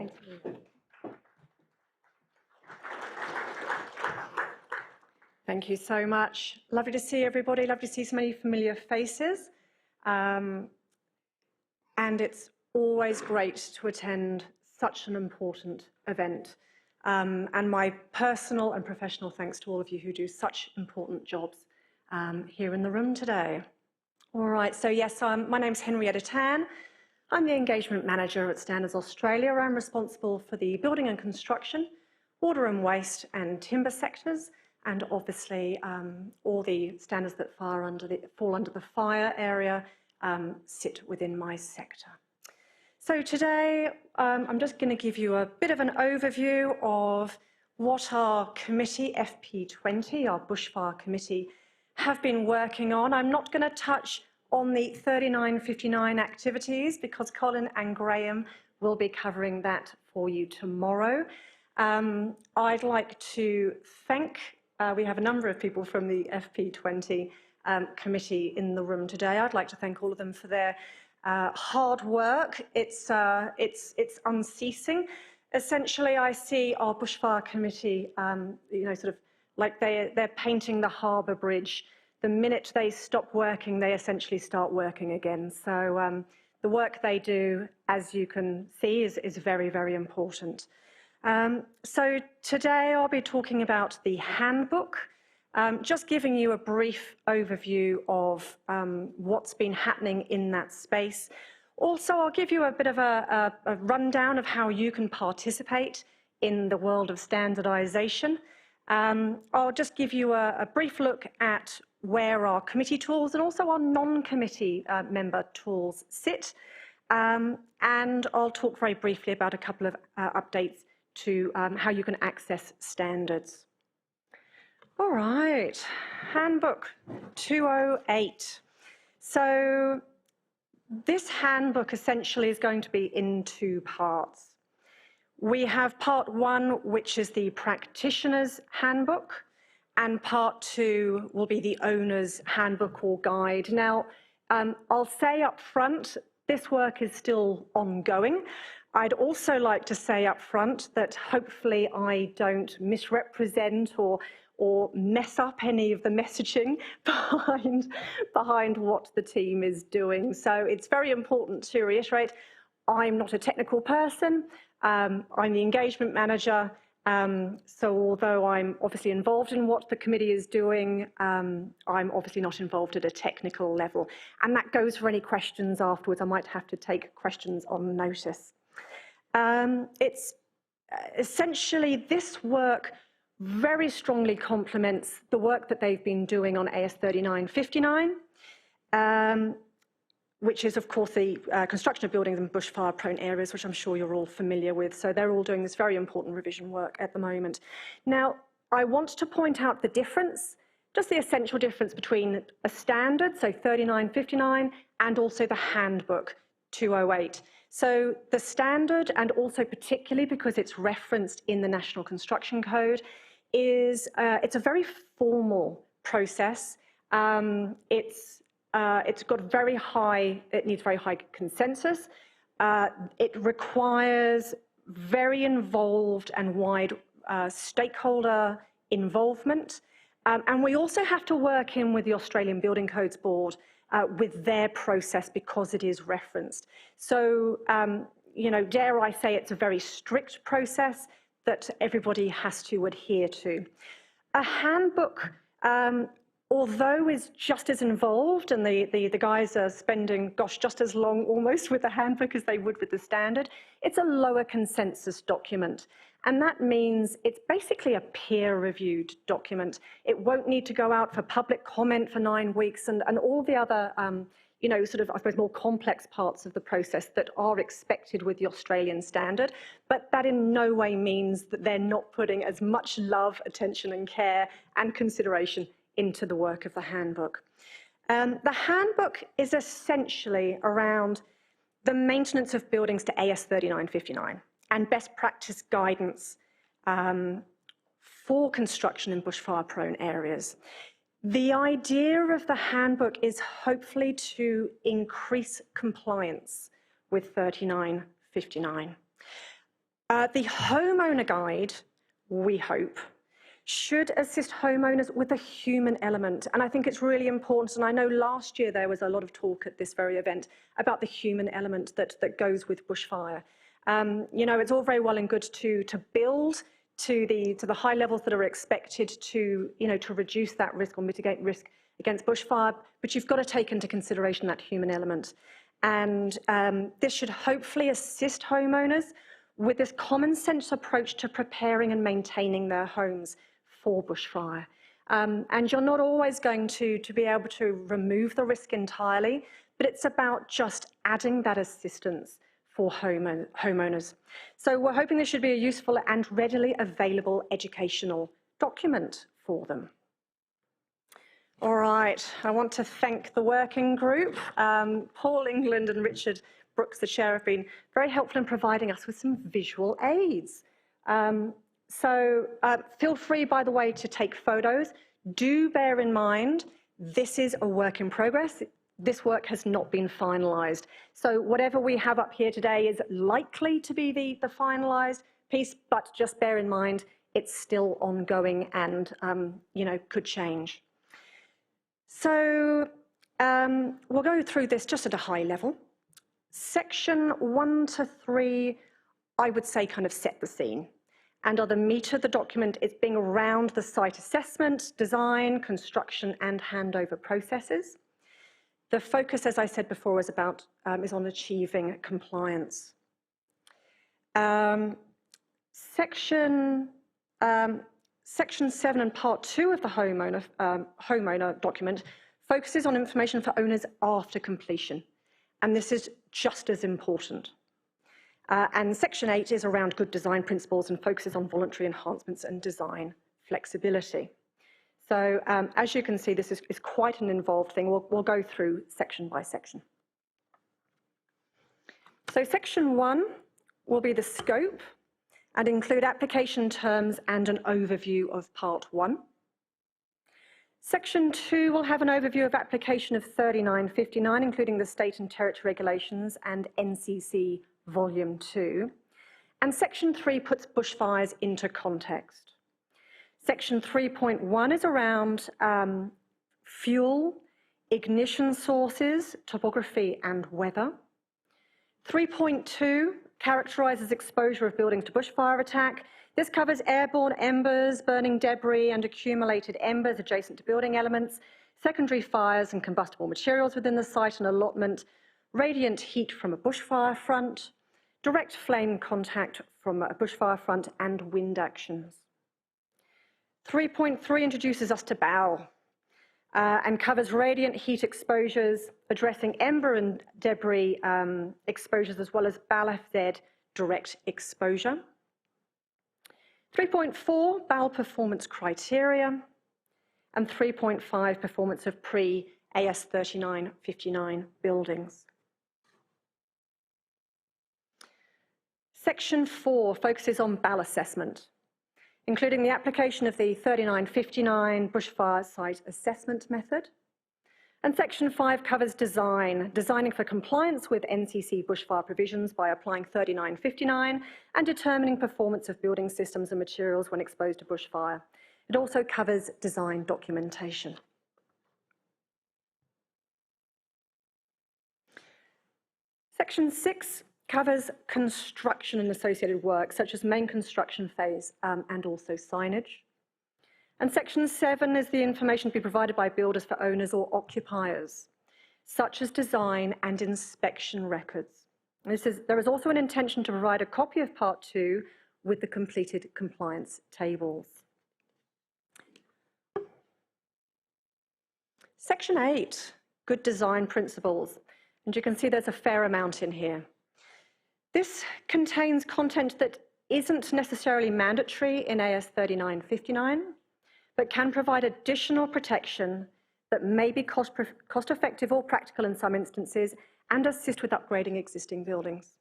Thanks, Henrietta. Thank you so much. Lovely to see everybody. Lovely to see so many familiar faces. And it's always great to attend such an important event. And my personal and professional thanks to all of you who do such important jobs here in the room today. All right, so yes, my name's Henrietta Tan. I'm the Engagement Manager at Standards Australia. I'm responsible for the building and construction, water and waste and timber sectors, and obviously all the standards that fall under the fire area sit within my sector. So today I'm just going to give you a bit of an overview of what our committee, FP20, our Bushfire Committee, have been working on. I'm not going to touch on the 3959 activities because Colin and Graham will be covering that for you tomorrow. I'd like to thank, we have a number of people from the FP20 committee in the room today. I'd like to thank all of them for their hard work. It's unceasing. Essentially, I see our Bushfire Committee, sort of like they're painting the harbour bridge. The minute they stop working, they essentially start working again. So the work they do, as you can see, is very, very important. So today I'll be talking about the handbook, just giving you a brief overview of what's been happening in that space. Also, I'll give you a bit of a rundown of how you can participate in the world of standardisation. I'll just give you a brief look at where our committee tools and also our non-committee member tools sit. And I'll talk very briefly about a couple of updates to how you can access standards. All right, Handbook 208. So this handbook essentially is going to be in two parts. We have part one, which is the practitioner's handbook, and part two will be the owner's handbook or guide. Now, I'll say up front, this work is still ongoing. I'd also like to say up front that hopefully I don't misrepresent or mess up any of the messaging behind what the team is doing. So it's very important to reiterate, I'm not a technical person. I'm the engagement manager. So although I'm obviously involved in what the committee is doing, I'm obviously not involved at a technical level. And that goes for any questions afterwards. I might have to take questions on notice. It's essentially this work very strongly complements the work that they've been doing on AS 3959, which is, of course, the construction of buildings in bushfire-prone areas, which I'm sure you're all familiar with. So they're all doing this very important revision work at the moment. Now, I want to point out the difference, just the essential difference between a standard, so 3959, and also the handbook, 208. So the standard, and also particularly because it's referenced in the National Construction Code, is it's a very formal process. It's got very high, it needs very high consensus. It requires very involved and wide stakeholder involvement. And we also have to work in with the Australian Building Codes Board with their process because it is referenced. So, dare I say it's a very strict process that everybody has to adhere to. A handbook, although is just as involved, and the guys are spending, gosh, just as long almost with the handbook as they would with the standard, it's a lower consensus document. And that means it's basically a peer-reviewed document. It won't need to go out for public comment for 9 weeks and all the other, sort of, I suppose, more complex parts of the process that are expected with the Australian standard. But that in no way means that they're not putting as much love, attention and care and consideration into the work of the handbook. The handbook is essentially around the maintenance of buildings to AS 3959 and best practice guidance for construction in bushfire-prone areas. The idea of the handbook is hopefully to increase compliance with 3959. The homeowner guide, we hope, should assist homeowners with the human element. And I think it's really important, and I know last year there was a lot of talk at this very event about the human element that goes with bushfire. You know, it's all very well and good to build to the high levels that are expected to, you know, to reduce that risk or mitigate risk against bushfire, but you've got to take into consideration that human element. And this should hopefully assist homeowners with this common sense approach to preparing and maintaining their homes for bushfire. And you're not always going to be able to remove the risk entirely, but it's about just adding that assistance for homeowners. So we're hoping this should be a useful and readily available educational document for them. All right, I want to thank the working group. Paul England and Richard Brooks, the chair, have been very helpful in providing us with some visual aids. So feel free, by the way, to take photos. Do bear in mind, this is a work in progress. This work has not been finalised. So whatever we have up here today is likely to be the finalised piece, but just bear in mind, it's still ongoing and, you know, could change. So we'll go through this just at a high level. Section 1 to 3, I would say, kind of set the scene. And are the meat of the document is being around the site assessment, design, construction, and handover processes. The focus, as I said before, is on achieving compliance. Section 7 and Part 2 of the homeowner document focuses on information for owners after completion, and this is just as important. And Section 8 is around good design principles and focuses on voluntary enhancements and design flexibility. So as you can see, this is quite an involved thing. We'll go through section by section. So Section 1 will be the scope and include application terms and an overview of Part 1. Section 2 will have an overview of application of 3959, including the state and territory regulations and NCC Volume 2. And Section 3 puts bushfires into context. Section 3.1 is around fuel, ignition sources, topography and weather. 3.2 characterises exposure of buildings to bushfire attack. This covers airborne embers, burning debris and accumulated embers adjacent to building elements, secondary fires and combustible materials within the site and allotment, radiant heat from a bushfire front, direct flame contact from a bushfire front, and wind actions. 3.3 introduces us to BAL and covers radiant heat exposures, addressing ember and debris exposures, as well as BAL-FZ direct exposure. 3.4, BAL performance criteria, and 3.5, performance of pre-AS 3959 buildings. Section 4 focuses on BAL assessment, including the application of the 3959 bushfire site assessment method. And Section 5 covers designing for compliance with NCC bushfire provisions by applying 3959 and determining performance of building systems and materials when exposed to bushfire. It also covers design documentation. Section 6 covers construction and associated work, such as main construction phase and also signage. And Section 7 is the information to be provided by builders for owners or occupiers, such as design and inspection records. There is also an intention to provide a copy of Part 2 with the completed compliance tables. Section 8, good design principles. And you can see there's a fair amount in here. This contains content that isn't necessarily mandatory in AS 3959, but can provide additional protection that may be cost-effective or practical in some instances and assist with upgrading existing buildings.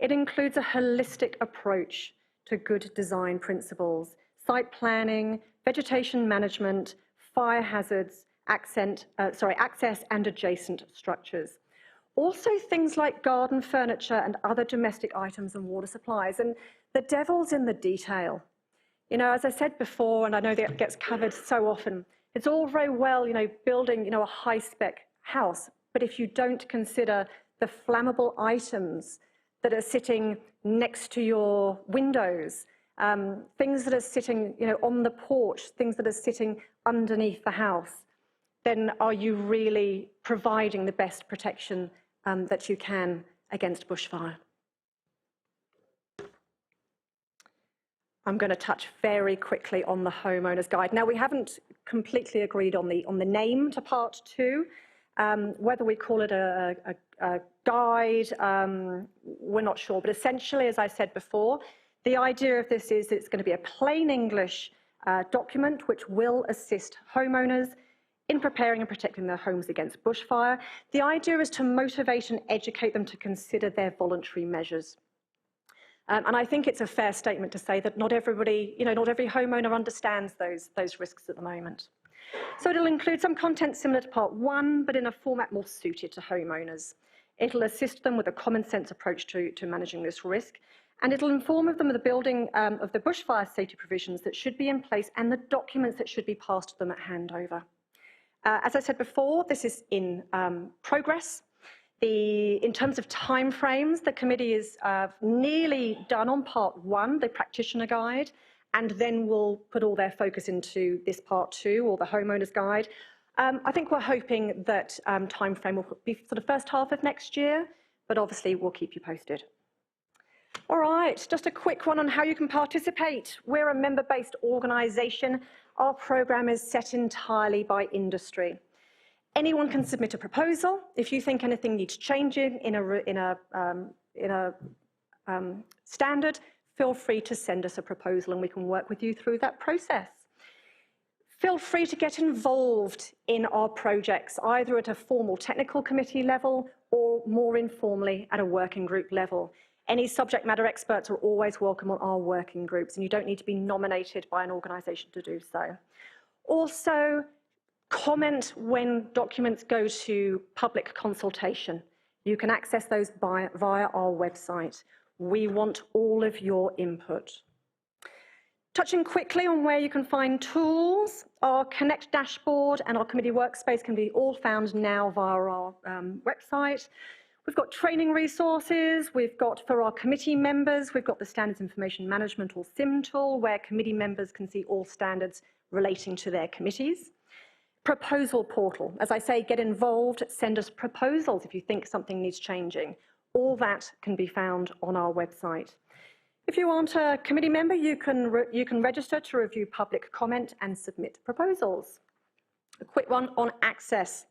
It includes a holistic approach to good design principles, site planning, vegetation management, fire hazards, access and adjacent structures. Also things like garden furniture and other domestic items and water supplies. And the devil's in the detail. You know, as I said before, and I know that gets covered so often, it's all very well, you know, building, you know, a high-spec house, but if you don't consider the flammable items that are sitting next to your windows, things that are sitting, you know, on the porch, things that are sitting underneath the house, then are you really providing the best protection that you can against bushfire? I'm going to touch very quickly on the homeowner's guide. Now, we haven't completely agreed on the name to part 2. Whether we call it a guide, we're not sure. But essentially, as I said before, the idea of this is it's going to be a plain English document which will assist homeowners in preparing and protecting their homes against bushfire. The idea is to motivate and educate them to consider their voluntary measures. And I think it's a fair statement to say that not everybody, you know, not every homeowner understands those risks at the moment. So it'll include some content similar to part 1, but in a format more suited to homeowners. It'll assist them with a common sense approach to managing this risk, and it'll inform them of the building of the bushfire safety provisions that should be in place and the documents that should be passed to them at handover. As I said before, this is in progress. In terms of timeframes, the committee is nearly done on part 1, the practitioner guide, and then we'll put all their focus into this part 2, or the homeowner's guide. I think we're hoping that timeframe will be for the first half of next year, but obviously we'll keep you posted. All right, just a quick one on how you can participate. We're a member-based organisation. Our programme is set entirely by industry. Anyone can submit a proposal. If you think anything needs changing in a standard, feel free to send us a proposal and we can work with you through that process. Feel free to get involved in our projects, either at a formal technical committee level or more informally at a working group level. Any subject matter experts are always welcome on our working groups, and you don't need to be nominated by an organisation to do so. Also, comment when documents go to public consultation. You can access those via our website. We want all of your input. Touching quickly on where you can find tools, our Connect dashboard and our committee workspace can be all found now via our website. We've got training resources, we've got for our committee members, we've got the Standards Information Management or SIM tool, where committee members can see all standards relating to their committees. Proposal portal, as I say, get involved, send us proposals if you think something needs changing. All that can be found on our website. If you aren't a committee member, you can register to review public comment and submit proposals. A quick one on access.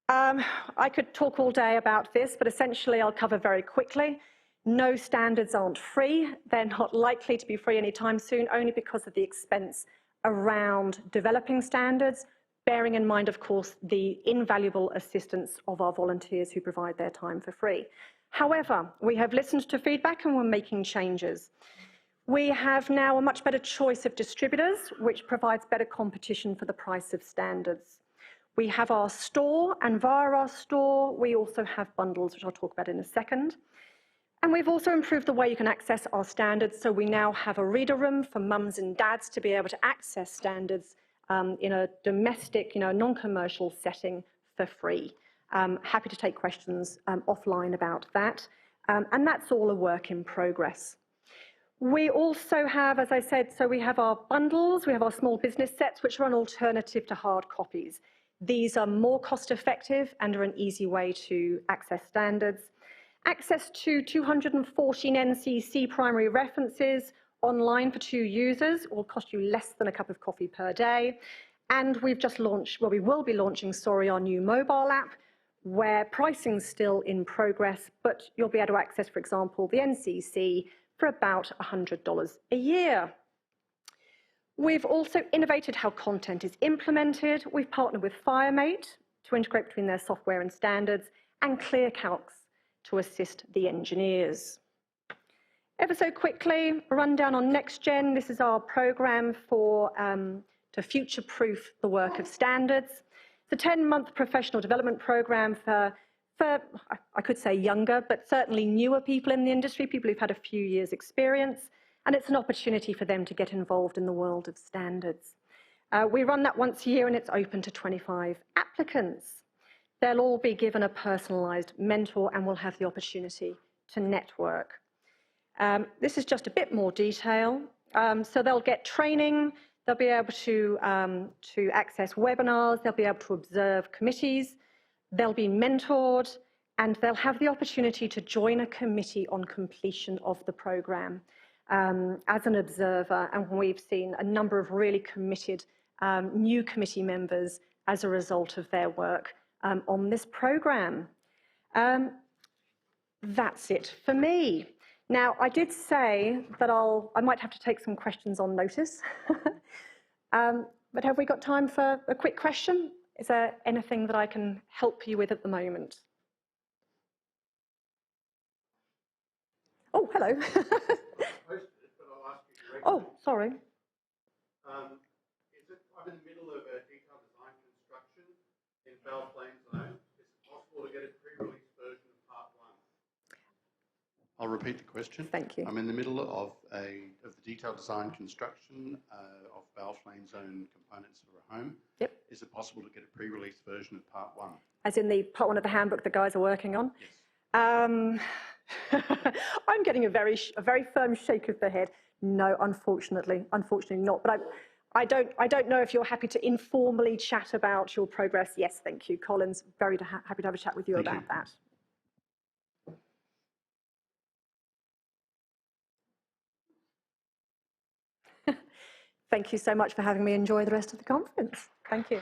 I could talk all day about this, but essentially I'll cover very quickly. No standards aren't free. They're not likely to be free anytime soon, only because of the expense around developing standards, bearing in mind, of course, the invaluable assistance of our volunteers who provide their time for free. However, we have listened to feedback and we're making changes. We have now a much better choice of distributors, which provides better competition for the price of standards. We have our store, and via our store, we also have bundles, which I'll talk about in a second. And we've also improved the way you can access our standards, so we now have a reader room for mums and dads to be able to access standards in a domestic, non-commercial setting for free. Happy to take questions offline about that. And that's all a work in progress. We also have, as I said, so we have our bundles, we have our small business sets, which are an alternative to hard copies. These are more cost-effective and are an easy way to access standards. Access to 214 NCC primary references online for 2 users will cost you less than a cup of coffee per day. And we've just launched, well, we will be launching, our new mobile app, where pricing's still in progress, but you'll be able to access, for example, the NCC for about $100 a year. We've also innovated how content is implemented. We've partnered with FireMate to integrate between their software and standards, and ClearCalcs to assist the engineers. Ever so quickly, a rundown on NextGen. This is our program for to future-proof the work of standards. It's a 10-month professional development program for for, I could say younger, but certainly newer people in the industry, people who've had a few years' experience, and it's an opportunity for them to get involved in the world of standards. We run that once a year, and it's open to 25 applicants. They'll all be given a personalised mentor and will have the opportunity to network. This is just a bit more detail. So they'll get training, they'll be able to access webinars, they'll be able to observe committees, they'll be mentored, and they'll have the opportunity to join a committee on completion of the programme as an observer. And we've seen a number of really committed new committee members as a result of their work on this programme. That's it for me. Now, I did say that I might have to take some questions on notice, but have we got time for a quick question? Is there anything that I can help you with at the moment? Oh, hello. Oh, sorry. I'm in the middle of a detailed design construction in Bell Plains Zone. Is it possible to get a pre-release version of part 1? I'll repeat the question. Thank you. I'm in the middle of the detailed design construction of Bell Plains Zone components for a home. Yep. Is it possible to get a pre-release version of part 1? As in the part 1 of the handbook the guys are working on? Yes. I'm getting a very firm shake of the head. No, unfortunately not. But I don't know if you're happy to informally chat about your progress. Yes, thank you, Colin's very happy to have a chat with you about that. Thank you so much for having me. Enjoy the rest of the conference. Thank you.